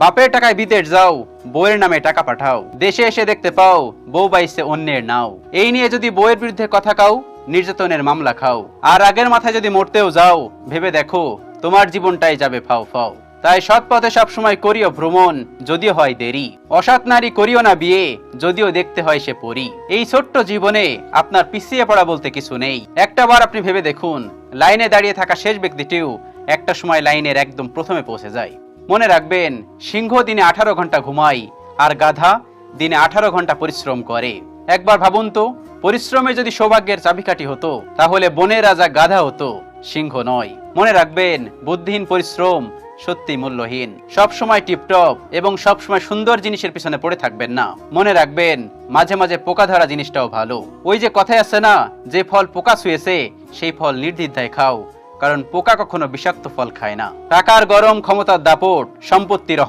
বাপের টাকায় বিদেশ যাও, বউয়ের নামে টাকা পাঠাও, দেশে এসে দেখতে পাও বউ বাইছে অন্যের নাও। এই নিয়ে যদি বউয়ের বিরুদ্ধে কথা কাও, নির্যাতনের মামলা খাও। আর আগের মাথায় যদি মরতেও যাও, ভেবে দেখো তোমার জীবনটাই যাবে ফাও ফাও। তাই সৎ পথে সবসময় করিও ভ্রমণ, যদিও হয় দেরি। অসৎ নারী করিও না বিয়ে, যদিও দেখতে হয় সে পরী। এই ছোট্ট জীবনে আপনার পিছিয়ে পড়া বলতে কিছু নেই। একটা বার আপনি ভেবে দেখুন, লাইনে দাঁড়িয়ে থাকা শেষ ব্যক্তিটিও একটা সময় লাইনের একদম প্রথমে পৌঁছে যায়। মনে রাখবেন, সিংহ দিনে 18 ঘন্টা ঘুমায়, আর গাধা দিনে 18 ঘন্টা পরিশ্রম করে। একবার ভাবুন তো, পরিশ্রমে যদি সৌভাগ্যের চাবিকাঠি হতো, তাহলে বনের রাজা গাধা হতো, সিংহ নয়। মনে রাখবেন, বুদ্ধিহীন পরিশ্রম সত্যি মূল্যহীন। সব সময় টিপটপ এবং সব সময় সুন্দর জিনিসের পিছনে পড়ে থাকবেন না। মনে রাখবেন, মাঝে মাঝে পোকা ধরা জিনিসটাও ভালো। ওই যে কথায় আছে না, যে ফল পোকা ছুঁয়েছে সেই ফল নির্দ্বিধায় খাও, কারণ পোকা কখনো বিষাক্ত ফল খায় না। টাকার গরম, ক্ষমতার দাপট, সম্পত্তির